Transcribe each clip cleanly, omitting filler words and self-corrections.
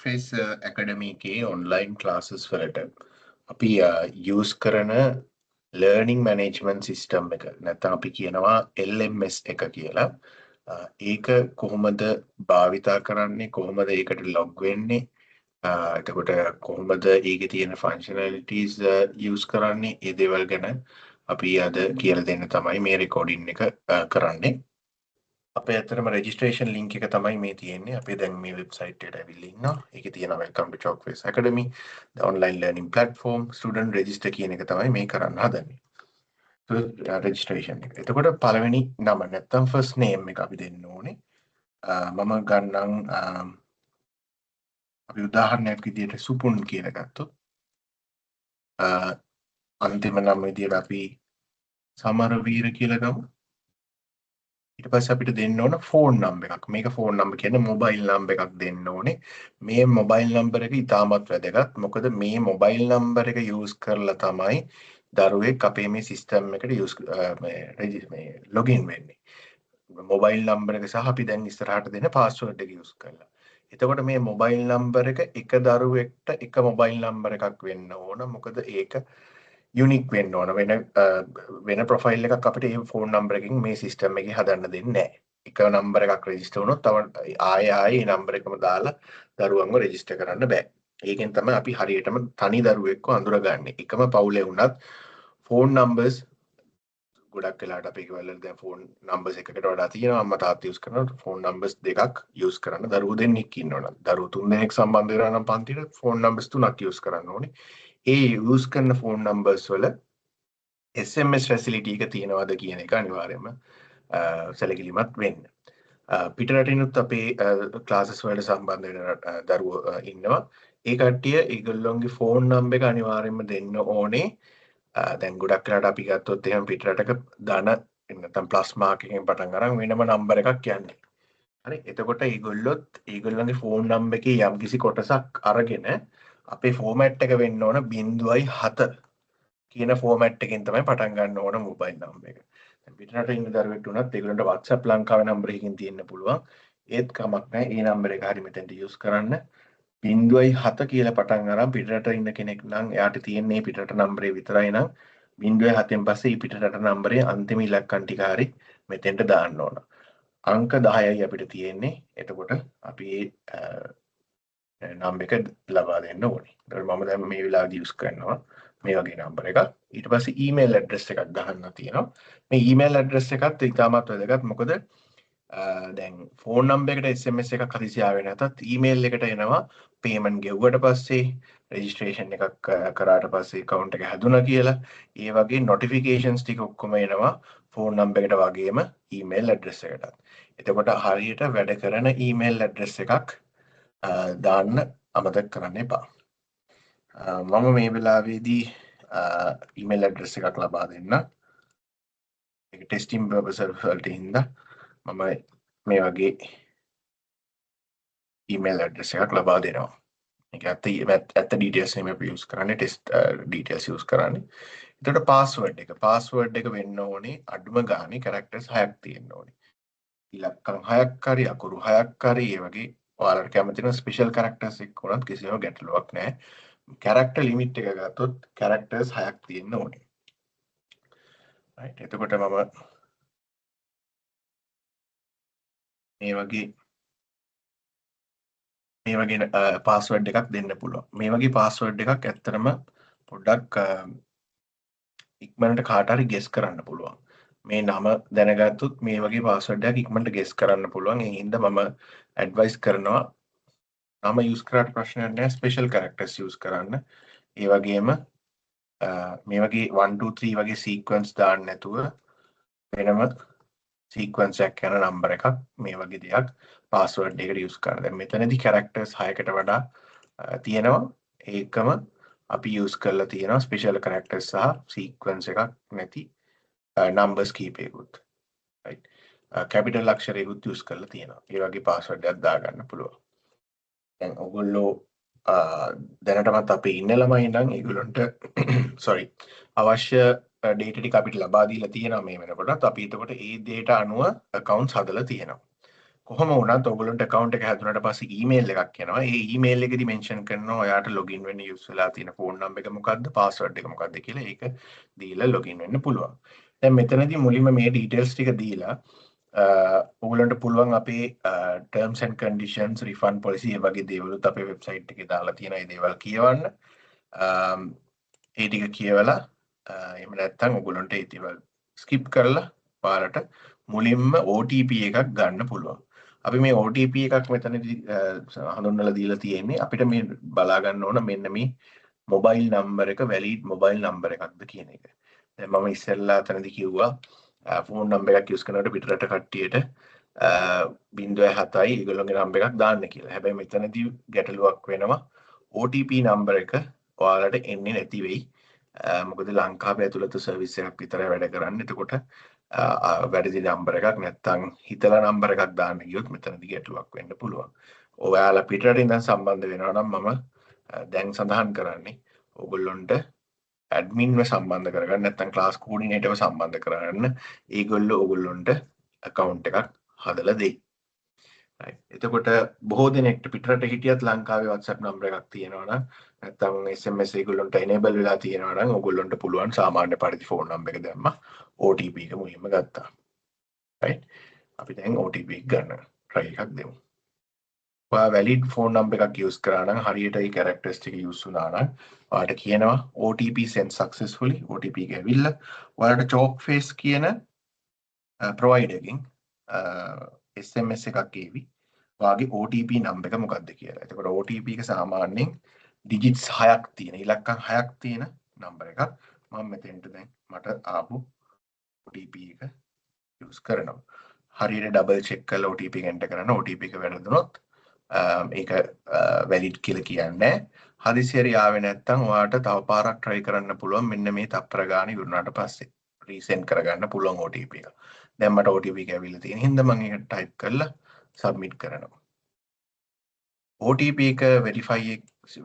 Chalkface Academy එකේ online classes වලට අපි use කරන learning management system එක නැත්නම් අපි කියනවා LMS එක කියලා. ඒක කොහොමද භාවිතා කරන්නේ, කොහොමද ඒකට log වෙන්නේ, එතකොට කොහොමද ඒකේ තියෙන functionalities use කරන්නේ, ඒ දේවල් ගැන අපි අද කියලා දෙන්න තමයි මේ recording එක කරන්නේ. අපේ ඇත්තටම registration link එක තමයි මේ තියෙන්නේ. අපි දැන් මේ website එකට ඇවිල්ලා ඉන්නවා. ඒකේ තියෙනවා welcome to Chalkface Academy, the online learning platform, student register කියන එක තමයි මේ කරන්න හදන්නේ. So registration එක. එතකොට පළවෙනි නම නැත්තම් first name එක අපි දෙන්න ඕනේ. මම ගන්නම් අපි උදාහරණයක් විදිහට සුපුන් කියලා ගත්තොත් අන්තිම නම විදිහට අපි සමරවීර කියලා ගමු. ඊට පස්සේ අපිට දෙන්න ඕන ෆෝන් නම්බර් එකක්. මේක ෆෝන් නම්බර් කියන්නේ මොබයිල් නම්බර් එකක් දෙන්න ඕනේ. මේ මොබයිල් නම්බර් එක ඉතාමත් වැදගත්. මොකද මේ මොබයිල් නම්බර් එක යූස් කරලා තමයි දරුවෙක් අපේ මේ සිස්ටම් එකට මේ ලොගින් වෙන්නේ. මොබයිල් නම්බර් එක සහ අපි දැන් ඉස්සරහට දෙන පාස්වර්ඩ් එක යූස් කරලා. එතකොට මේ මොබයිල් නම්බර් එක එක දරුවෙක්ට එක මොබයිල් නම්බර් එකක් වෙන්න ඕන. මොකද ඒක යුනික් වෙන්න ඕන. වෙන ප්‍රොෆයිල් එකක් අපිට මේ ෆෝන් නම්බර් එකකින් මේ සිස්ටම් එකේ හදන්න දෙන්නේ නැහැ. එක නම්බර් එකක් රෙජිස්ටර් වුණොත් තව ආයේ නම්බර් එකම දාලා දරුවන්ව රෙජිස්ටර් කරන්න බෑ. ඒකෙන් තමයි අපි හරියටම තනි දරුවෙක්ව අඳුරගන්නේ. එකම පවුලේ වුණත් ෆෝන් නම්බර්ස් ගොඩක් වෙලාවට අපේ ගෙවල් දැන් ෆෝන් නම්බර්ස් එකකට වඩා තියෙනවා. අම්මා තාත්තා යූස් කරන ෆෝන් නම්බර්ස් දෙකක් යූස් කරන්න දරුවෝ දෙන්නෙක් ඉන්නවනම් දරුවෝ තුන් දෙනෙක් සම්බන්ධ වෙනවා නම් පන්තියට ෆෝන් නම්බර්ස් තුනක් යූස් කරන්න ඕනේ. ඒ යූස් කරන ෆෝන් නම්බර්ස් වල SMS facility එක තියෙනවද කියන එක අනිවාර්යයෙන්ම සැලකිලිමත් වෙන්න. පිටරටිනුත් අපේ ක්ලාසස් වලට සම්බන්ධ වෙන දරුවෝ ඉන්නවා. ඒ කට්ටිය ඒගොල්ලොන්ගේ ෆෝන් නම්බර් එක අනිවාර්යයෙන්ම දෙන්න ඕනේ. දැන් ගොඩක් වෙලාට අපි ගත්තොත් එහෙනම් පිටරටක ධන නැත්නම් ප්ලස් මාක් එකෙන් පටන් අරන් වෙනම නම්බර් එකක් යන්නේ. හරි. එතකොට ඒගොල්ලන්ගේ ෆෝන් නම්බර් එකේ යම්කිසි කොටසක් අරගෙන අපේ ෆෝමැට් එක වෙන්න ඕන 0.7 කියන ෆෝමැට් එකෙන් තමයි පටන් ගන්න ඕන මොබයිල් නම්බර් එක. දැන් පිටරට ඉන්න දරුවෙක්ට උනත් ඒගොල්ලන්ට WhatsApp ලංකාවේ නම්බර් එකකින් තියෙන්න පුළුවන්. ඒත් කමක් නැහැ. ඒ නම්බර් එක හරි මෙතෙන්ට යූස් කරන්න. 0.7 කියලා පටන් අරන් පිටරට ඉන්න කෙනෙක් නම් එයාට තියෙන්නේ පිටරට නම්බරේ විතරයි නම් 0.7න් පස්සේ පිටරට නම්බරේ අන්තිම ඉලක්කම් ටික හරි මෙතෙන්ට දාන්න ඕන. අංක 10යි අපිට තියෙන්නේ. එතකොට අපි නම්බර් එක ලබා දෙන්න ඕනේ. ඒතකොට මම දැන් මේ වෙලාවේදී යූස් කරනවා මේ වගේ නම්බර් එකක්. ඊට පස්සේ ඊමේල් ඇඩ්‍රස් එකක් ගහන්න තියෙනවා. මේ ඊමේල් ඇඩ්‍රස් එකත් ඉතාමත් වැදගත්. මොකද දැන් ෆෝන් නම්බර් එකට SMS එකක් හදිසි ආවේ නැතත් ඊමේල් එකට එනවා පේමන්ට් ගෙව්වට පස්සේ රෙජිස්ට්‍රේෂන් එකක් කරාට පස්සේ account එක හැදුනා කියලා. ඒ වගේ notifications ටික ඔක්කොම එනවා ෆෝන් නම්බර් එකට වගේම ඊමේල් ඇඩ්‍රස් එකටත්. එතකොට හරියට වැඩ කරන ඊමේල් ඇඩ්‍රස් එකක් දාන්න අමතක කරන්න එපා. මම මේ වෙලාවේදී ඊමේල් ඇඩ්‍රස් එකක් ලබා දෙන්න. ඒක ටෙස්ටිං පර්පස් වලට හින්දා මම මේ වගේ ඊමේල් ඇඩ්‍රස් එකක් ලබා දෙනවා. මේක ඇත්ත ඩීටේල්ස් නෙමෙයි අපි යූස් කරන්නේ, ටෙස්ට් ඩීටේල්ස් යූස් කරන්නේ. එතකොට පාස්වර්ඩ් එක වෙන්න ඕනේ අඩුම ගානේ කැරක්ටර්ස් 6ක් තියෙන්න ඕනේ. ඉලක්කම් 6ක් හරි අකුරු 6ක් හරි ඒ වගේ ඔයාලට කැමති නම් ස්පෙෂල් කැරක්ටර්ස් එක්ක උනත් කිසිම ගැටලුවක් නැහැ. කැරක්ටර් ලිමිට් එක ගත්තොත් කැරක්ටර්ස් 6ක් තියෙන්න ඕනේ. රයිට්. එතකොට මම මේ වගේ පාස්වර්ඩ් එකක් දෙන්න පුළුවන්. මේ වගේ පාස්වර්ඩ් එකක් ඇත්තටම පොඩ්ඩක් ඉක්මනට කාට හරි ගෙස් කරන්න පුළුවන්. මේ නම දැනගත්තොත් මේ වගේ පාස්වර්ඩ් එකක් ඉක්මනට ගෙස් කරන්න පුළුවන්. ඒ හින්දා මම ඇඩ්වයිස් කරනවා නම යූස් කරාට ප්‍රශ්නයක් නැහැ, ස්පෙෂල් කැරක්ටර්ස් යූස් කරන්න. ඒ වගේම මේ වගේ 1 2 3 වගේ සීක්වන්ස් දාන්න නැතුව වෙනම සීක්වන්ස් එකක් යන නම්බර් එකක් මේ වගේ දෙයක් පාස්වර්ඩ් එකට යූස් කරන්න. දැන් මෙතනදී කැරක්ටර්ස් 6කට වඩා තියෙනවා. ඒකම අපි යූස් කරලා තියෙනවා ස්පෙෂල් කැරක්ටර්ස් සහ සීක්වන්ස් එකක් නැති නම්බර්ස් කීපයකුත්. රයිට්. කැපිටල් අක්ෂරයකුත් යූස් කරලා තියෙනවා. ඒ වගේ පාස්වර්ඩ් එකක් දාගන්න පුළුවන්. දැන් ඔයගොල්ලෝ දැනටමත් අපේ ඉන්න ළමයි නම් ඒගොල්ලන්ට අවශ්‍ය data ටික අපිට ලබා දීලා තියෙනවා මේ වෙනකොටත්. අපි එතකොට ඒ data අනුව accounts හදලා තියෙනවා. කොහොම වුණත් ඔයගොල්ලන්ට account එක හැදුනට පස්සේ email එකක් එනවා. ඒ email එකේදී mention කරනවා ඔයාට login වෙන්න use වෙලා තියෙන phone number එක මොකද්ද, password එක මොකද්ද කියලා. ඒක දීලා login වෙන්න පුළුවන්. දැන් මෙතනදී මුලින්ම මේ details ටික දීලා ඔයගොල්ලන්ට පුළුවන් අපේ terms and conditions, refund policy ඒ වගේ දේවලුත් අපේ website එකේ දාලා තියෙන ඒ දේවල් කියවන්න. ඒ ටික කියවලා එහෙම නැත්නම් ඔයගොල්ලන්ට ඒ දේවල් skip කරලා ඔයාලට මුලින්ම OTP එකක් ගන්න පුළුවන්. අපි මේ OTP එකක් මෙතනදී හඳුන්වලා දීලා තියෙන්නේ අපිට මේ බලා ගන්න ඕන මෙන්න මේ මොබයිල් නම්බර එක වැලිඩ් මොබයිල් නම්බර එකක්ද කියන එක. දැන් මම ඉස්සෙල්ලා එතනදී කිව්වා ෆෝන් නම්බර එකක් යූස් කරනකොට පිටරට කට්ටියට 07යි ඒගොල්ලෝගේ නම්බර එකක් දාන්න කියලා. හැබැයි මෙතනදී ගැටලුවක් වෙනවා. OTP නම්බර එක ඔයාලට එන්නේ නැති වෙයි. මොකද ලංකාවේ ඇතුළත සර්විස් එකක් විතරයි වැඩ කරන්නේ. එතකොට වැරදි නම්බර එකක් නැත්නම් හිතලා නම්බර එකක් දාන්න ගියොත් මෙතනදී ගැටලුවක් වෙන්න පුළුවන්. ඔයාලා පිටරට ඉඳන් සම්බන්ධ වෙනවා නම් මම දැන් සඳහන් කරන්නේ ඔයගොල්ලොන්ට ඇඩ්මින්ව සම්බන්ධ කරගන්න නැත්නම් ක්ලාස් කෝඩිනේටර්ව සම්බන්ධ කරගන්න. ඒගොල්ලෝ ඔයගොල්ලොන්ට account එකක් හදලා දෙයි. එතකොට බොහෝ දෙනෙක්ට පිටරට හිටියත් ලංකාවේ WhatsApp නම්බර එකක් තියෙනවා නම් නැත්නම් SMS ඒගොල්ලොන්ට enable වෙලා තියෙනවා නම් ඔයගොල්ලොන්ට පුළුවන් සාමාන්‍ය පරිදි ෆෝන් නම්බර එක දැම්මා OTP එක මුලින්ම ගත්තා. right අපි දැන් OTP එක ගන්න try එකක් දෙමු. ඔයා valid phone number එකක් use කරා නම් හරියට ඒ characters ටික use වුණා නම් ඔයාලට කියනවා OTP sent successfully. OTP එක ඇවිල්ලා ඔයාලට chalk face කියන provider එකකින් SMS එකක් එවි. ඔයාගේ OTP number එක මොකක්ද කියලා. එතකොට OTP එක සාමාන්‍යයෙන් digits 6ක් තියෙන, ඉලක්කම් 6ක් තියෙන number එකක්. මම මෙතෙන්ට දැන් මට ආපු OTP එක use කරනවා. හරියට double check කරලා OTP එක enter කරන OTP එක වැරදුනොත් ඒක valid කියලා කියන්නේ. හදිසියෙ ආවේ නැත්නම් ඔයාට තව පාරක් try කරන්න පුළුවන් මෙන්න මේ තප්පර ගාන ඉවරනාට පස්සේ. resend කරගන්න පුළුවන් OTP එක. දැන් මට OTP එක ඇවිල්ලා තියෙන හින්දා මම ඒක type කරලා submit කරනවා. OTP එක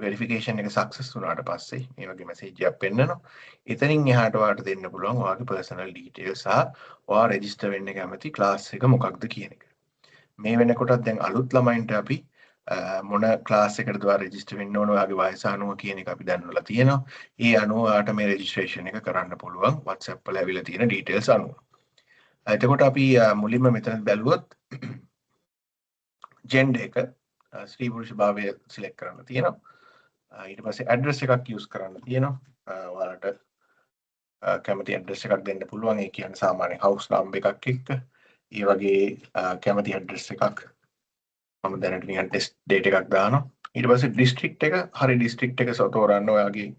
verification එක success වුණාට පස්සේ මේ වගේ message එකක් පෙන්නනවා. එතනින් එහාට ඔයාලට දෙන්න පුළුවන් ඔයාගේ personal details සහ ඔයා register වෙන්න කැමති class එක මොකක්ද කියන එක. මේ වෙනකොටත් දැන් අලුත් ළමයින්ට අපි මොන class එකකටද ඔයා register වෙන්න ඕන ඔයාගේ වයස අනුව කියන එක අපි දන්වලා තියෙනවා. ඒ අනුව ඔයාට මේ registration එක කරන්න පුළුවන් WhatsApp වල ඇවිල්ලා තියෙන details අනුව. එතකොට අපි මුලින්ම මෙතන බැලුවොත් gender එක ස්ත්‍රී පුරුෂ භාවය select කරන්න තියෙනවා. ඊට පස්සේ address එකක් use කරන්න තියෙනවා. ඔයාලට කැමති address එකක් දෙන්න පුළුවන්. ඒ කියන්නේ සාමාන්‍ය house number එකක් එක්ක. ඒ වගේ කැමති address එකක් මම දැනට නිකන් test date එකක් දානවා. ඊට පස්සේ district එක හරි district එක තෝරන්න ඔයාගේ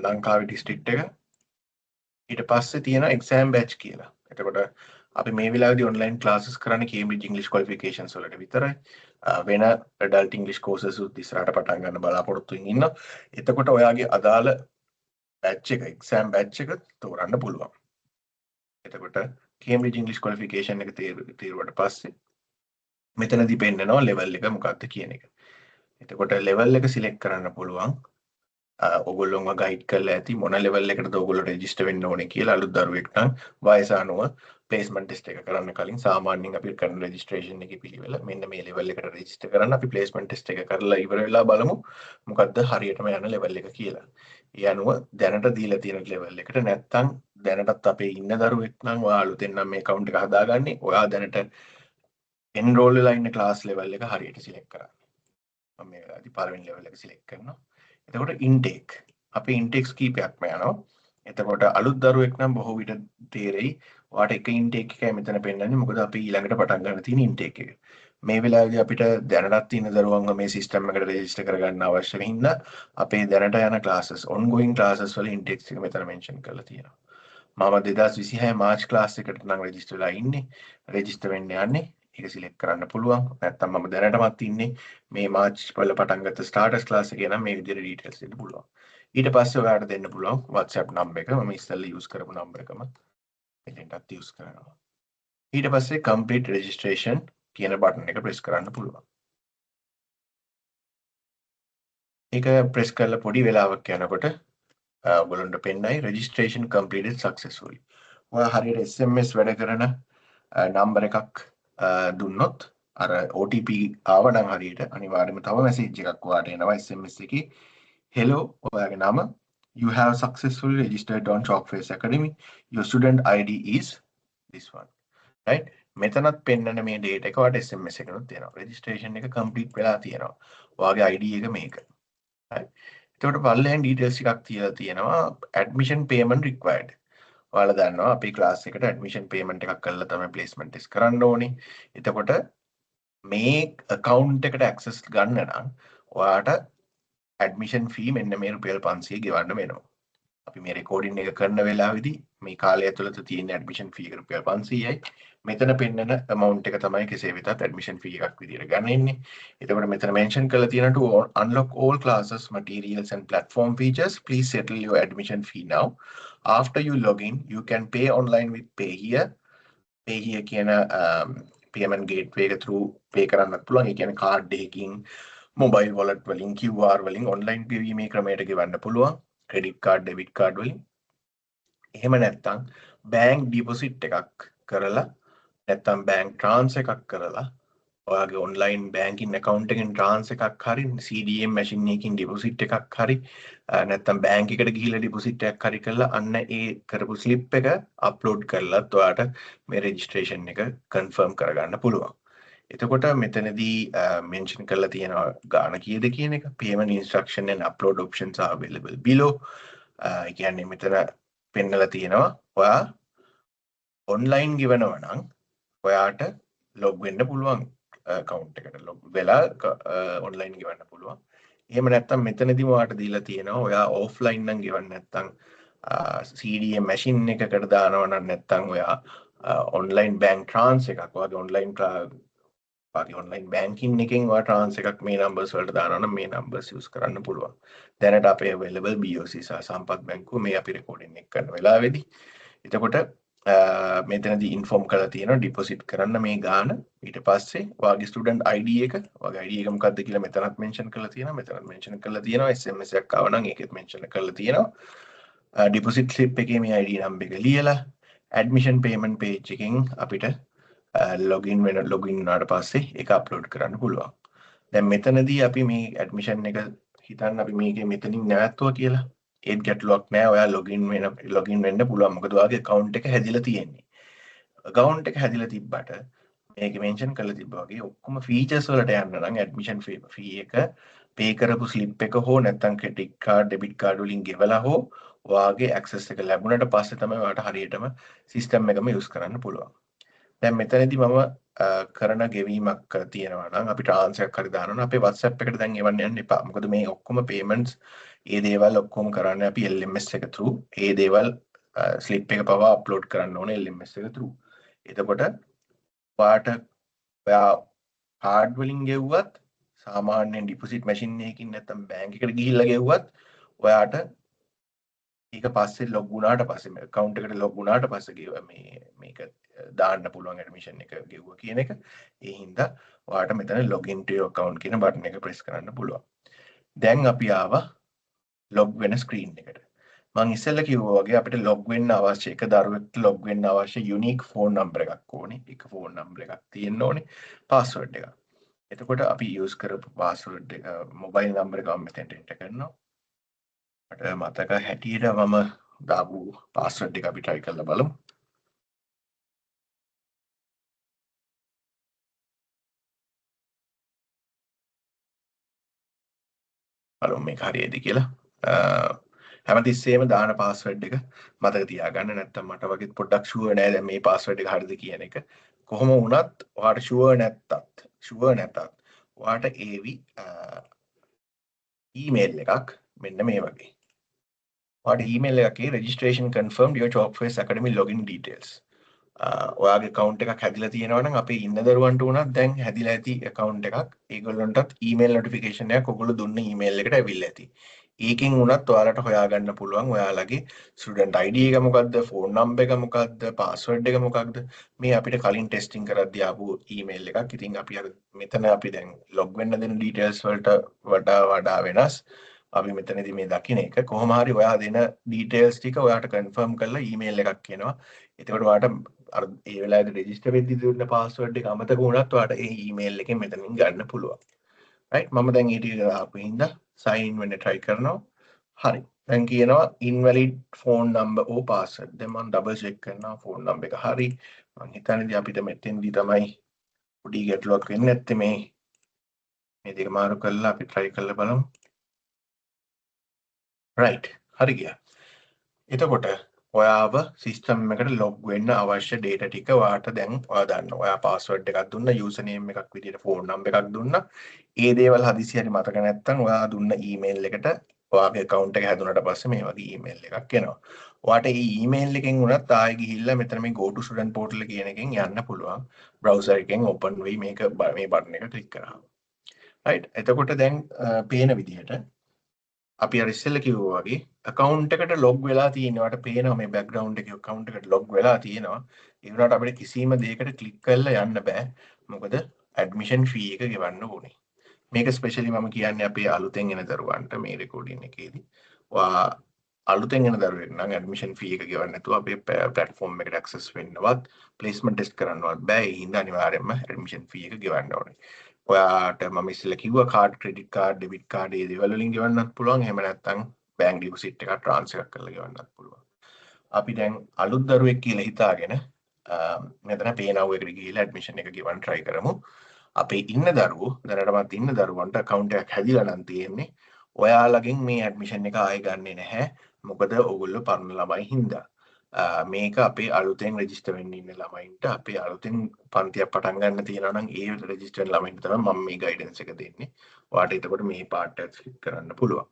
ලංකාවේ district එක. ඊට පස්සේ තියෙන exam batch කියලා. එතකොට අපි මේ වෙලාවේදී online classes කරන්නේ Cambridge English qualifications වලට විතරයි. වෙන adult English courses උත් ඉස්සරහට පටන් ගන්න බලාපොරොත්තු වෙමින් ඉන්නවා. එතකොට ඔයාගේ අදාළ batch එක exam batch එක තෝරන්න පුළුවන්. එතකොට Cambridge English qualification එක තීරුවට පස්සේ මෙතනදී පෙන්නනවා level එක මොකක්ද කියන එක. එතකොට level එක select කරන්න පුළුවන්. ඔයගොල්ලෝව guide කරලා ඇති මොන level එකටද ඔයගොල්ලෝ register වෙන්න ඕනේ කියලා. අලුත් දරුවෙක් නම් වයස අනුව placement test එක කරන්න කලින් සාමාන්‍යයෙන් අපි කරන registration එකේ පිළිවෙල මෙන්න මේ level එකට register කරන්න අපි placement test එක කරලා ඉවර වෙලා බලමු මොකද්ද හරියටම යන level එක කියලා. ඒ අනුව දැනට දීලා තියෙන level එකට නැත්තම් දැනටත් අපේ ඉන්න දරුවෙක් නම් ඔයා අලුතෙන් නම් මේ account එක හදාගන්නේ. ඔයා දැනට enroll වෙලා ඉන්න class level එක හරියට select කරන්න. මම මේ වෙලාවේදී පළවෙනි level එක select කරනවා. එතකොට intake අපි intakes කීපයක්ම යනවා. එතකොට අලුත් දරුවෙක් නම් බොහෝ විට තේරෙයි ඔයාට එක intake එකයි මෙතන පෙන්නන්නේ මොකද අපි ඊළඟට පටන් ගන්න තියෙන intake එක. මේ වෙලාවේදී අපිට දැනටත් ඉන්න දරුවන්ව මේ system එකට register කරගන්න අවශ්‍ය වෙහින්දා අපේ දැනට යන classes ongoing classes වල intakes එක මෙතන mention කරලා තියෙනවා. මම 2026 මාර්ච් class එකට නම් register වෙලා ඉන්නේ. register වෙන්න යන්නේ. ඒක select කරන්න පුළුවන්. නැත්නම් මම දැනටමත් ඉන්නේ මේ මාර්ච් වල පටන් ගත්ත starters class එකේ නම් මේ විදිහට details දෙන්න පුළුවන්. ඊට පස්සේ ඔයාලට දෙන්න පුළුවන් WhatsApp number එක. මම ඉස්සෙල්ලා use කරපු number එකම මෙතෙන්ටත් use කරනවා. ඊට පස්සේ complete registration කියන button එක press කරන්න පුළුවන්. ඒක press කරලා පොඩි වෙලාවක් යනකොට ඔයගොල්ලන්ට පෙන්නයි registration completed successfully. ඔයා හරියට SMS වැඩ කරන number එකක් දුන්නොත් අර OTP ආවනම් හරියට අනිවාර්යයෙන්ම තව මැසේජ් එකක් ඔයාලට එනවා SMS එකේ hello ඔයාගේ නම you have successfully registered on Chalkface Academy your student ID is this one right මෙතනත් පෙන්නන මේ date එක ඔයාලට SMS එකනොත් එනවා registration එක complete වෙලා තියෙනවා ඔයාගේ ID එක මේක right එතකොට පල්ලෙන් details ටිකක් තියලා තියෙනවා admission payment required ඔයාලා දන්නවා අපේ class එකට admission payment එකක් කරලා තමයි placement test කරන්න ඕනේ එතකොට මේ account එකට access ගන්න නම් ඔයාට admission fee මෙන්න මේ රුපියල් 500 ගෙවන්න වෙනවා. අපි මේ recording එක කරන වෙලාවේදී මේ කාලය ඇතුළත තියෙන admission fee එක රුපියල් 500යි. මෙතන පෙන්නන amount එක තමයි කෙසේ වෙතත් admission fee එකක් විදියට ගන්නෙන්නේ. එතකොට මෙතන mention කරලා තියෙන to unlock all classes materials and platform features please settle your admission fee now. After you log in you can pay online with pay here. Pay here කියන payment gateway එක through pay කරන්නත් පුළුවන්. ඒ කියන්නේ card එකකින් mobile wallet වලින් QR වලින් online පිරීමේ ක්‍රමයට ගෙවන්න පුළුවන් credit card debit card වලින් එහෙම නැත්නම් bank deposit එකක් කරලා නැත්නම් bank transfer එකක් කරලා ඔයාගේ online banking account එකෙන් transfer එකක් හරි CDM machine එකකින් deposit එකක් හරි නැත්නම් bank එකට ගිහිල්ලා deposit එකක් හරි කරලා අන්න ඒ කරපු slip එක upload කරලත් ඔයාට මේ registration එක confirm කරගන්න පුළුවන් එතකොට මෙතනදී mention කරලා තියෙනවා ගාණ කීයද කියන එක payment instruction and upload options are available below ඒ කියන්නේ මෙතන පෙන්නලා තියෙනවා ඔයා online ගෙවනවා නම් ඔයාට log වෙන්න පුළුවන් account එකට log වෙලා online ගෙවන්න පුළුවන් එහෙම නැත්නම් මෙතනදී ඔයාට දීලා තියෙනවා ඔයා offline නම් ගෙවන්න නැත්නම් CDM machine එකකට දානවා නම් නැත්නම් ඔයා online bank transfer එකක් ඔයාගේ online banking එකෙන් ඔයා transfer එකක් මේ numbers වලට දානවා නම් මේ numbers use කරන්න පුළුවන්. දැනට අපේ available BOC සහ සම්පත් බැංකුව මේ අපි recording එක කරන වෙලාවේදී. එතකොට මෙතනදී inform කරලා තියෙනවා deposit කරන්න මේ ගාණ. ඊට පස්සේ ඔයාගේ student ID එක, ඔයාගේ ID එක මොකක්ද කියලා මෙතනත් mention කරලා තියෙනවා. මෙතනත් mention කරලා තියෙනවා. SMS එකක් ආව නම් ඒකෙත් mention කරලා තියෙනවා. deposit slip එකේ මේ ID number එක ලියලා admission payment page එකෙන් අපිට login වුණාට පස්සේ ඒක අප්ලෝඩ් කරන්න පුළුවන්. දැන් මෙතනදී අපි මේ admission එක හිතන්න අපි මේකේ මෙතනින් නැවතුවා කියලා. ඒත් ගැටලුවක් නෑ. ඔයා login වෙන්න පුළුවන්. මොකද ඔයාගේ account එක හැදිලා තියෙන්නේ. account එක හැදිලා තිබ්බට මේකේ mention කරලා තිබ්බා වගේ ඔක්කොම features වලට යන්න නම් admission fee එක pay කරපු slip එක හෝ නැත්නම් credit card debit card වලින් ගෙවලා හෝ ඔයාගේ access එක ලැබුණාට පස්සේ තමයි ඔයාට හරියටම system එකම use කරන්න පුළුවන්. දැන් මෙතනදී මම කරන ගෙවීමක් තියෙනවා නම් අපි transfer එකක් හරි දානවා නම් අපේ WhatsApp එකට දැන් එවන්න යන්න එපා. මොකද මේ ඔක්කොම payments ඒ දේවල් ඔක්කොම කරන්නේ අපි LMS එක through. ඒ දේවල් slip එක පවා upload කරන්න ඕනේ LMS එක through. එතකොට ඔයා card වලින් ගෙවුවත් සාමාන්‍යයෙන් deposit machine එකකින් නැත්නම් bank එකට ගිහිල්ලා ගෙවුවත් ඔයාට ඒක පස්සේ log වුණාට පස්සේ account එකට log වුණාට පස්සේ මේක දාන්න පුළුවන් admission එක ගෙවුවා කියන එක. ඒ හින්දා ඔයාට මෙතන login to your account කියන බටන් එක press කරන්න පුළුවන්. දැන් අපි ආවා log වෙන screen එකට. මම ඉස්සෙල්ලා කිව්වා වගේ අපිට log වෙන්න අවශ්‍ය එක දරුවෙක්ට log වෙන්න අවශ්‍ය unique phone number එකක් ඕනේ. එක phone number එකක් තියෙන්න ඕනේ. password එකක්. එතකොට අපි use කරපු password එක mobile number එක මම මෙතෙන්ට enter කරනවා. මට මතක හැටියට මම දාපු password එක අපි try කරලා බලමු. බලමු මේක හරියද කියලා. හැමතිස්සෙම දාන password එක මතක තියාගන්න. නැත්නම් මට වගේ පොඩ්ඩක් sure නෑ දැන් මේ password එක හරියද කියන එක. කොහොම වුණත් ඔයාට sure නැත්තත් ඔයාට ඒවි email එකක් මෙන්න මේ වගේ. ඔයාට email එකේ registration confirmed your Chalkface Academy login details. ඔයාගේ account එකක් හැදිලා තියෙනවා නම් අපේ ඉන්න දරුවන්ට උනත් දැන් හැදිලා ඇති account එකක්. ඒගොල්ලන්ටත් email notification එකක් ඔයගොල්ලෝ දුන්න email එකට ඇවිල්ලා ඇති. ඒකෙන් උනත් ඔයාලට හොයාගන්න පුළුවන් ඔයාලගේ student ID එක මොකක්ද, phone number එක මොකක්ද, password එක මොකක්ද. මේ අපිට කලින් testing කරද්දී ආපු email එකක්. ඉතින් අපි අර මෙතන අපි දැන් log වෙන්න දෙන details වලට වඩා වෙනස්. අපි මෙතනදී මේ දකින්න එක කොහොම හරි ඔයා දෙන details ටික ඔයාට confirm කරලා email එකක් එනවා. එතකොට ඔයාට අර ඒ වෙලාවේ රෙජිස්ටර් වෙද්දි දුන්න පාස්වර්ඩ් එක අමතක වුණත් ඔයාලට ඒ ඊමේල් එකෙන් මෙතනින් ගන්න පුළුවන්. right මම දැන් ඊට ආපු හින්දා sign in වෙන්න try කරනවා. හරි. දැන් කියනවා invalid phone number or password. දැන් මම double check කරනවා phone number එක හරි. මම හිතන්නේ අපිට මෙතෙන්දී තමයි පොඩි ගැටලුවක් වෙන්නේ නැත්තේ මේ දෙක මාරු කරලා අපි try කරලා බලමු. right. හරි ගියා. එතකොට ඔයාව සිස්ටම් එකට ලොග් වෙන්න අවශ්‍ය data ටික ඔයාට දැන් ඔයා දන්නවා. ඔයා password එකක් දුන්නා, user name එකක් විදියට phone number එකක් දුන්නා. ඒ දේවල් හදිසි හරි මතක නැත්නම් ඔයා දුන්න email එකට ඔයාගේ account එක හැදුනට පස්සේ මේ වගේ email එකක් එනවා. ඔයාට මේ email එකෙන් උනත් ආයෙ ගිහිල්ලා මෙතන මේ go to student portal කියන එකෙන් යන්න පුළුවන්. browser එකෙන් open වෙයි මේ button එක click කරාම. right. එතකොට දැන් පේන විදිහට අපි අර ඉස්සෙල්ලා කිව්වා වගේ account එකට log වෙලා තියෙනවාට පේනවා මේ background එකේ account එකට log වෙලා තියෙනවා. ඒ වුණාට අපිට කිසිම දෙයකට click කරලා යන්න බෑ. මොකද admission fee එක ගෙවන්න ඕනේ. මේක ස්පෙෂලි මම කියන්නේ අපේ අලුතෙන් එන දරුවන්ට මේ රෙකෝඩින් එකේදී. ඔයා අලුතෙන් එන දරුවෙක් නම් admission fee එක ගෙවන්න නැතුව අපේ platform එකට access වෙන්නවත් placement test කරන්නවත් බෑ. ඒ හින්දා අනිවාර්යයෙන්ම admission fee එක ගෙවන්න ඕනේ. ඔයාට මම ඉස්සෙල්ලා කිව්වා card credit card debit card ඒ දේවල් වලින් ගෙවන්නත් පුළුවන්. එහෙම නැත්නම් බැංක් ඩිපොසිට් එකක් ට්‍රාන්ස්ෆර් කරලා ගෙවන්නත් පුළුවන්. අපි දැන් අලුත් දරුවෙක් කියලා හිතාගෙන මෙතන පේනව් එකට ගිහිල්ලා ඇඩ්මිෂන් එක ගෙවන්න try කරමු. අපේ ඉන්න දරුවෝ දැනටමත් ඉන්න දරුවන්ට account එකක් හැදිලා නම් තියෙන්නේ. ඔයාලගෙන් මේ ඇඩ්මිෂන් එක ආයෙ ගන්නෙ නැහැ. මොකද ඕගොල්ලෝ පරණ ළමයි හින්දා. මේක අපේ අලුතෙන් රෙජිස්ටර් වෙන්න ඉන්න ළමයින්ට අපේ අලුතෙන් පන්තියක් පටන් ගන්න තියෙනවා නම් ඒ රෙජිස්ටර් වෙන ළමයින්ට තමයි මම මේ ගයිඩන්ස් එක දෙන්නේ. ඔයාලට එතකොට මේ පාර්ට් එක ස්කිප් කරන්න පුළුවන්.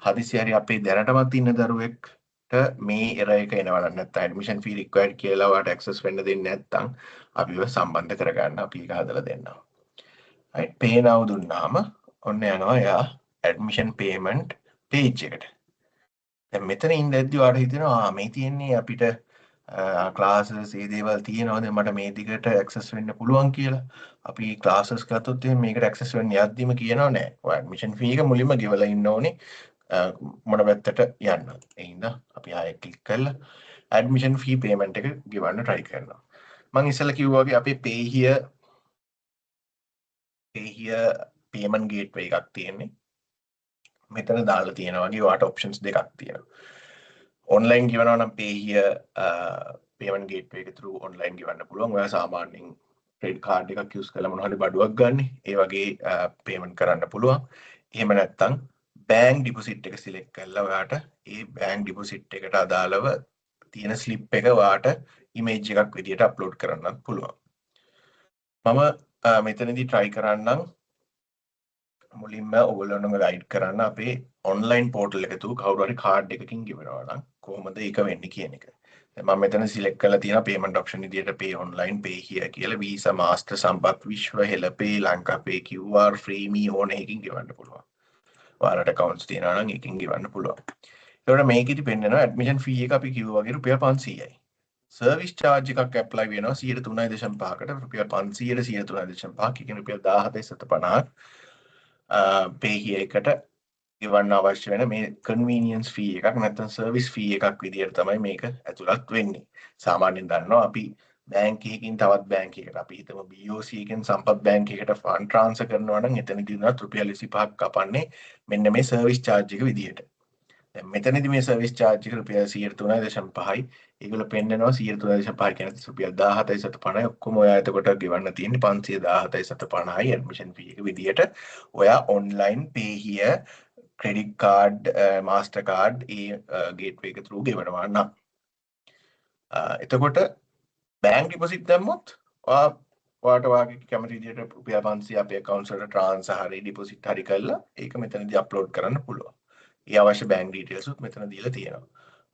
හදිසි හරි අපේ දැනටමත් ඉන්න දරුවෙක්ට මේ error එක එනවා නම් නැත්නම් admission fee required කියලා ඔයාලට access වෙන්න දෙන්නේ නැත්නම් අපිව සම්බන්ධ කරගන්න අපි ඒක හදලා දෙන්නවා. right pay now දුන්නාම ඔන්න යනවා එයා admission payment page එකට. දැන් මෙතන ඉඳද්දි ඔයාලට හිතෙනවා මේ තියෙන්නේ අපිට ක්ලාසස් ඒ දේවල් තියෙනවද මට මේ දිගට ඇක්සස් වෙන්න පුළුවන් කියලා. අපි ක්ලාසස් ගත්තොත් එහෙනම් මේකට ඇක්සස් වෙන්න යද්දිම කියනවා නෑ. ඔය ඇඩ්මිෂන් ෆී එක මුලින්ම ගෙවලා ඉන්න ඕනේ මොන පැත්තට යන්න. ඒ හින්දා අපි ආයෙ ක්ලික් කරලා ඇඩ්මිෂන් ෆී පේමන්ට් එක ගෙවන්න try කරනවා. මම ඉස්සෙල්ලා කිව්වා වගේ අපේ pay here payment gateway එකක් තියෙන්නේ. මෙතන දාලා තියෙනවා වගේ ඔයාට options දෙකක් තියෙනවා. online ගෙවනවා නම් pay here payment gateway එක through online ගෙවන්න පුළුවන්. ඔයා සාමාන්‍යයෙන් credit card එකක් use කරලා මොනවා හරි බඩුවක් ගන්න. ඒ වගේ payment කරන්න පුළුවන්. එහෙම නැත්නම් bank deposit එක select කරලා ඔයාට ඒ bank deposit එකට අදාළව තියෙන slip එක ඔයාට image එකක් විදියට upload කරන්නත් පුළුවන්. මම මෙතනදී try කරන්නම් මුලින්ම ඔයගොල්ලන්ව ගයිඩ් කරන්න අපේ ඔන්ලයින් පෝර්ටල් එක තුල කවුරු හරි කාඩ් එකකින් ගෙවනවා නම් කොහොමද ඒක වෙන්නේ කියන එක. දැන් මම මෙතන සිලෙක්ට් කරලා තියෙනවා payment option විදියට pay online pay here කියලා Visa Master සම්පත් විශ්ව හෙළපේ ලංකාපේ QR freemi ඕන එකකින් ගෙවන්න පුළුවන්. ඔයාලට accounts තියෙනවා නම් එකකින් ගෙවන්න පුළුවන්. ඒකට මේකෙදි පෙන්නනවා admission fee එක අපි කිව්වා වගේ රුපියල් 500යි. service charge එකක් apply වෙනවා 3.5කට රුපියල් 500ට 3.5 කියන්නේ රුපියල් 1750ක් pay here එකට ගෙවන්න අවශ්‍ය වෙන මේ convenience fee එකක් නැත්නම් service fee එකක් විදියට තමයි මේක ඇතුළත් වෙන්නේ. සාමාන්‍යයෙන් දන්නවා අපි බැංක් එකකින් තවත් බැංක් එකකට අපි හිතමු BOC එකෙන් සම්පත් බැංක් එකකට ෆන්ඩ් ට්‍රාන්ස්ෆර් කරනවා නම් එතනදී උනත් රුපියල් 25ක් කපන්නේ මෙන්න මේ service charge එක විදියට. දැන් මෙතනදී මේ service charge එක රුපියල් 3.5යි. ඒගොල්ලෝ පෙන්නනවා 3.5 කියන්නේ රුපියල් 1750යි. ඔක්කොම ඔයා එතකොට ගෙවන්න තියෙන්නේ 51750යි admission fee එක විදියට. ඔයා online pay here credit card master card A gateway එක through ගෙවනවා නම් එතකොට bank deposit දැම්මොත් ඔයාට වාගේ කැමති විදියට රුපියල් 500 අපේ account වලට transfer හරි deposit හරි කරලා ඒක මෙතනදී upload කරන්න පුළුවන්. ඒ අවශ්‍ය bank details උත් මෙතන දීලා තියෙනවා.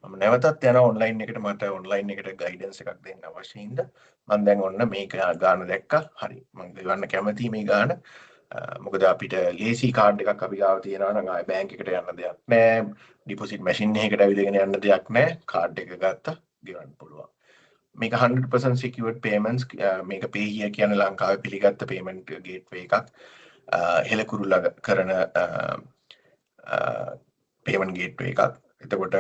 මම නැවතත් යනවා online එකට මට online එකට guidance එකක් දෙන්න අවශ්‍ය හින්දා මම දැන් ඔන්න මේක ගාන දැක්කා. හරි. මම ගෙවන්න කැමතියි මේ ගාන. මොකද අපිට ලේසි කාඩ් එකක් අපි ගාව තියෙනවා නම් ආයෙ බැංක් එකට යන්න දෙයක් නැහැ. ඩිපොසිට් මැෂින් එකකට ඇවිදගෙන යන්න දෙයක් නැහැ. කාඩ් එක ගත්තා ගෙවන්න පුළුවන්. මේක 100% secured payments මේක pay here කියන ලංකාවේ පිළිගත්ත payment gateway එකක්. හෙළකුරුල්ලා කරන payment gateway එකක්. එතකොට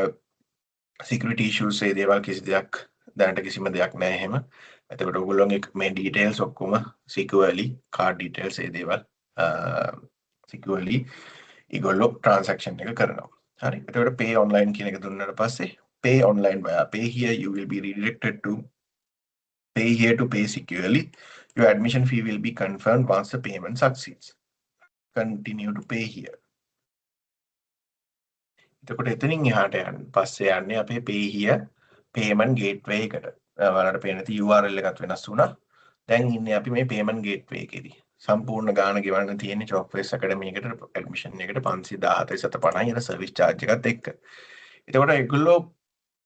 security issues ඒ දේවල් කිසි දෙයක් දැනට කිසිම දෙයක් නැහැ එහෙම. එතකොට ඔයගොල්ලෝගේ මේ details ඔක්කොම securely card details ඒ දේවල් securely ඒගොල්ලෝ transaction එක කරනවා. හරි. එතකොට pay online කියන එක දුන්නාට පස්සේ pay online via pay here you will be redirected to pay here to pay securely. Your admission fee will be confirmed once the payment succeeds. Continue to pay here. එතකොට එතනින් එහාට පස්සේ යන්නේ අපේ pay here payment gateway එකට. ඔයාලට පේන තියෙන URL එකත් වෙනස් වුණා. දැන් ඉන්නේ අපි මේ payment gateway එකේදී. සම්පූර්ණ ගාණ ගෙවන්න තියෙන්නේ Chalkface Academy එකට admission එකට 517.50 යන service charge එකත් එක්ක. එතකොට ඒගොල්ලෝ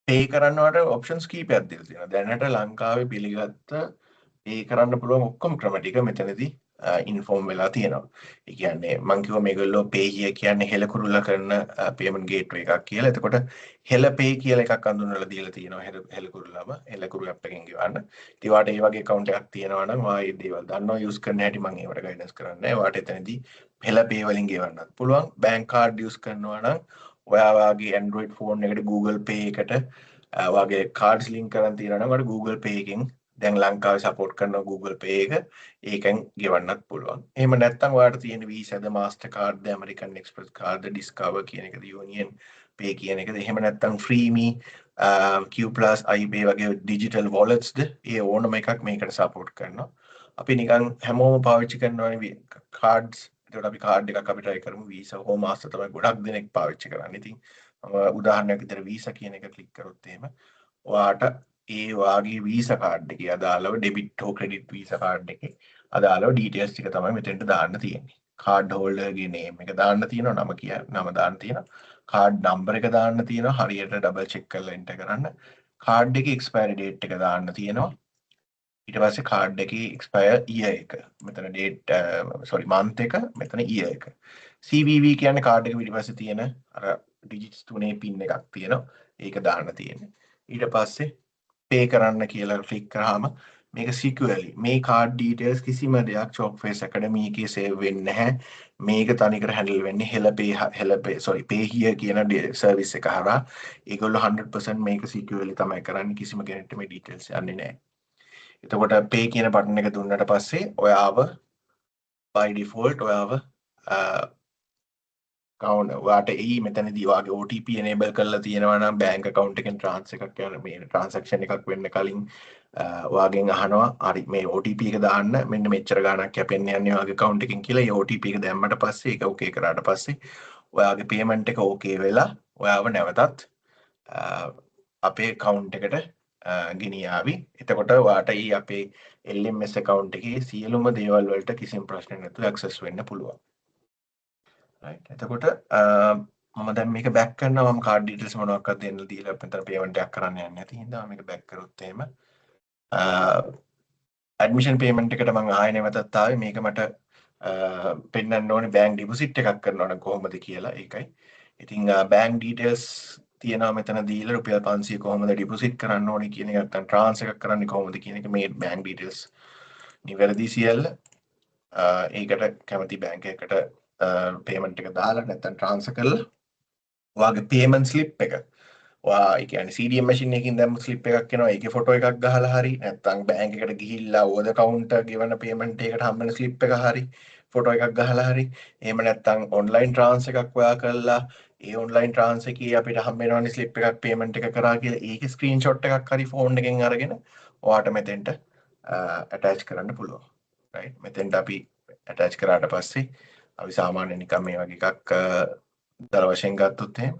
pay කරන්නවට options කීපයක් දීලා තියෙනවා. දැනට ලංකාවේ පිළිගත්ත pay කරන්න පුළුවන් ඔක්කොම ක්‍රම ටික මෙතනදී ඉන්ෆෝම් වෙලා තියෙනවා. ඒ කියන්නේ මම කිව්වා මේගොල්ලෝ pay here කියන්නේ හෙලකුරුල්ල කරන payment gateway එකක් කියලා. එතකොට හෙල pay කියලා එකක් අඳුනලා දීලා තියෙනවා හෙලකුරුල්ලම හෙලකුරු app එකෙන් ගෙවන්න. ඉතින් වාට ඒ වගේ account එකක් තියෙනවා නම් වා මේ දේවල් දන්නවා use කරන්න හැටි මම ඒවට guidance කරන්නේ නැහැ. වාට එතනදී හෙල pay වලින් ගෙවන්නත් පුළුවන්. bank card use කරනවා නම් ඔයා වාගේ Android phone එකට Google Pay එකට වාගේ cards link කරන් තියෙනවා නම් වාට Google Pay එකෙන් දැන් ලංකාවේ සපෝට් කරන Google Pay එක ඒකෙන් ගෙවන්නත් පුළුවන්. එහෙම නැත්නම් ඔයාලට තියෙන Visa ද Mastercard ද American Express card ද Discover කියන එකද Union Pay කියන එකද එහෙම නැත්නම් Freeme Q+ iPay වගේ digital wallets ද ඒ ඕනම එකක් මේකට සපෝට් කරනවා. අපි නිකන් හැමෝම පාවිච්චි කරනවානේ cards. ඒකට අපි card එකක් අපි try කරමු Visa හෝ Master තමයි ගොඩක් දෙනෙක් පාවිච්චි කරන්නේ. ඉතින් උදාහරණයක් විදිහට Visa කියන එක ක්ලික් කරොත් එහෙම ඔයාට ඒ වාගේ Visa card එකේ අදාළව debit හෝ credit Visa card එකේ අදාළව details ටික තමයි මෙතෙන්ට දාන්න තියෙන්නේ. card holder ගේ name එක දාන්න තියෙනවා, නම දාන්න තියෙනවා. card number එක දාන්න තියෙනවා, හරියට double check කරලා enter කරන්න. card එකේ expiry date එක දාන්න තියෙනවා. ඊට පස්සේ card එකේ expire year එක. මෙතන date month එක, මෙතන year එක. CVV කියන්නේ card එක පිටිපස්සේ තියෙන අර digits 3 pin එකක් තියෙනවා. ඒක දාන්න තියෙන්නේ. ඊට පස්සේ pay කරන්න කියලා ක්ලික් කරාම මේක securely මේ card details කිසිම දෙයක් Chalkface Academy එකේ save වෙන්නේ නැහැ. මේක තනිකර handle වෙන්නේ pay here කියන service එක හරහා. ඒගොල්ලෝ 100% මේක securely තමයි කරන්නේ. කිසිම කෙනෙක්ට මේ details යන්නේ නැහැ. එතකොට pay කියන button එක දුන්නට පස්සේ ඔයාව by default ඔයාව ඔයාට මෙතනදී වාගේ OTP enable කරලා තියෙනවා නම් bank account එකෙන් transaction එකක් වෙන්න කලින් ඔයාගෙන් අහනවා හරි මේ OTP එක දාන්න මෙන්න මෙච්චර ගාණක් කැපෙන්නේ යන්නේ ඔයාගේ account එකෙන් කියලා. ඒ OTP එක දැම්මට පස්සේ ඒක okay කරාට පස්සේ ඔයාගේ payment එක okay වෙලා ඔයාව නැවතත් අපේ account එකට ගෙනියාවි. එතකොට ඔයාට අපේ LMS account එකේ සියලුම දේවල් වලට කිසිම ප්‍රශ්නයක් නැතුව access වෙන්න පුළුවන්. right එතකොට මම දැන් මේක back කරනවා. මම card details මොනවක්වත් දෙන්න දීලා මෙතන payment එකක් කරන්න යන්නේ නැති හින්දා මේක back කරොත් එහෙම admission payment එකට මම ආයෙ නැවතත් ආවේ. මේක මට පෙන්නන්න ඕනේ bank deposit එකක් කරනවා නම් කොහොමද කියලා. ඒකයි. ඉතින් bank details තියෙනවා මෙතන දීලා රුපියල් 500 කොහොමද deposit කරන්න ඕනේ කියන එක නැත්නම් transfer එකක් කරන්නේ කොහොමද කියන එක මේ bank details නිවැරදි සියල්ල ඒකට කැමති bank එකකට payment එක දාලා නැත්නම් transfer කරලා ඔයාගේ payment slip එක ඔයා ඒ කියන්නේ CDM machine එකකින් දැම්ම slip එකක් එනවා. ඒකේ photo එකක් ගහලා හරි නැත්නම් bank එකට ගිහිල්ලා over the counter ගෙවන payment එකකට හම්බෙන slip එක හරි photo එකක් ගහලා හරි එහෙම නැත්නම් online transfer එකක් ඔයා කළා ඒ online transfer එකේ අපිට හම්බෙනවනේ slip එකක් payment එක කරා කියලා ඒකේ screenshot එකක් හරි phone එකෙන් අරගෙන ඔයාට මෙතෙන්ට attach කරන්න පුළුවන්. right මෙතෙන්ට අපි attach කරාට පස්සේ අපි සාමාන්‍යයෙන් නිකන් මේ වගේ එකක් දර වශයෙන් ගත්තොත් එහෙම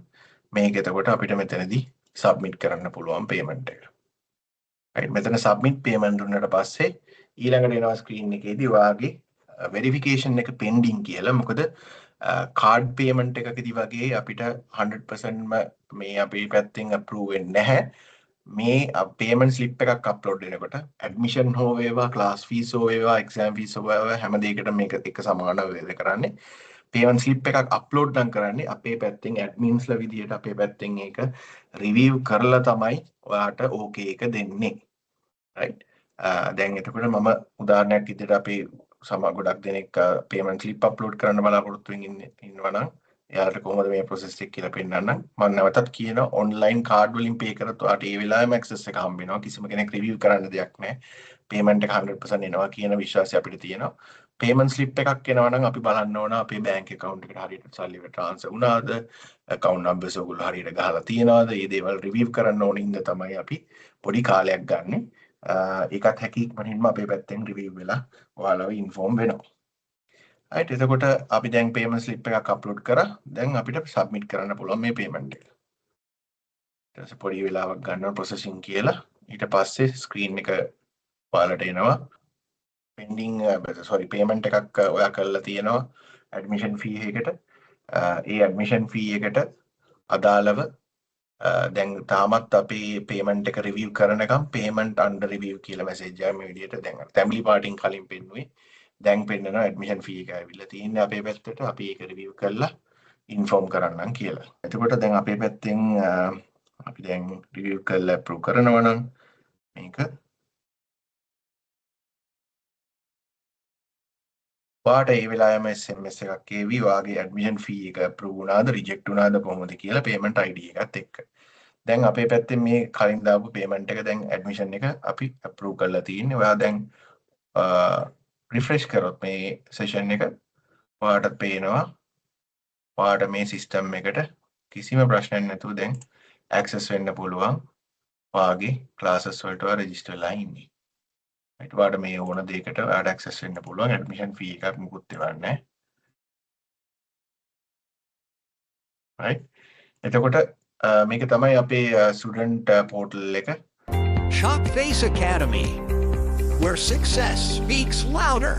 මේක එතකොට අපිට මෙතනදී submit කරන්න පුළුවන් payment එක. right මෙතන submit payment දුන්නාට පස්සේ ඊළඟට එනවා screen එකේදී ඔයාගේ verification එක pending කියලා. මොකද card payment එකකදී වගේ අපිට 100%ම මේ අපේ පැත්තෙන් approve වෙන්නේ නැහැ. මේ payment slip එකක් upload වෙනකොට admission හෝ වේවා class fees හෝ වේවා exam fees හෝ වේවා හැම දෙයකටම මේක එක සමානව වේද කරන්නේ. payment slip එකක් upload නම් කරන්නේ අපේ පැත්තෙන් adminsලා විදියට අපේ පැත්තෙන් ඒක review කරලා තමයි ඔයාට okay එක දෙන්නේ. right දැන් එතකොට මම උදාහරණයක් විදියට අපේ ගොඩක් දෙනෙක් payment slip upload කරන්න බලාපොරොත්තු වෙමින් ඉන්නවා නම් එයාලට කොහොමද මේ process එක කියලා පෙන්නන්නම්. මම නැවතත් කියනවා online card වලින් pay කරත් ඔයාලට ඒ වෙලාවෙම access එක හම්බ වෙනවා. කිසිම කෙනෙක් review කරන්න දෙයක් නැහැ. payment එක 100% එනවා කියන විශ්වාසය අපිට තියෙනවා. payment slip එකක් එනවා නම් අපි බලන්න ඕන අපේ bank account එකට හරියට සල්ලි transfer වුණාද, account numbers ඔයගොල්ලෝ හරියට ගහලා තියනවාද, මේ දේවල් review කරන්න ඕනින්ද තමයි අපි පොඩි කාලයක් ගන්නෙ. ඒකත් හැකි ඉක්මනින්ම අපේ පැත්තෙන් review වෙලා ඔයාලව inform වෙනවා. right එතකොට අපි දැන් payment slip එකක් upload කරා. දැන් අපිට submit කරන්න පුළුවන් මේ payment එක. ඊට පස්සේ පොඩි වෙලාවක් ගන්නවා processing කියලා. ඊට පස්සේ screen එක ඔයාලට එනවා. pending payment එකක් ඔයා කරලා තියෙනවා admission fee එකකට. ඒ admission fee එකට අදාළව දැන් තාමත් අපි payment එක review කරනකම් payment under review කියලා message එකක් මේ විදිහට දැන් family parting කලින් පෙන්නුවේ. දැන් පෙන්නනවා admission fee එක ඇවිල්ලා තියෙන්නේ අපේ පැත්තට. අපි ඒක review කරලා inform කරන්නම් කියලා. එතකොට දැන් අපේ පැත්තෙන් අපි දැන් review කරලා approve කරනවා නම් මේක ඔයාට ඒ වෙලාවෙම SMS එකක් එවි ඔයාගේ admission fee එක approve වුණාද reject වුණාද කොහොමද කියලා payment ID එකත් එක්ක. දැන් අපේ පැත්තෙන් මේ කලින් දාපු payment එක දැන් admission එක අපි approve කරලා තියෙන්නේ. ඔයා දැන් refresh කරොත් මේ session එක ඔයාට පේනවා ඔයාට මේ system එකට කිසිම ප්‍රශ්නයක් නැතුව දැන් access වෙන්න පුළුවන්. ඔයාගේ classes වලට ඔයා register වෙලා ඉන්නේ. right ඔයාට මේ ඕන දෙයකට ඔයාට access වෙන්න පුළුවන්. admission fee එකක් මුකුත් දෙවන්නේ නැහැ. right එතකොට මේක තමයි අපේ student portal එක. Shop Face Academy, where success speaks louder.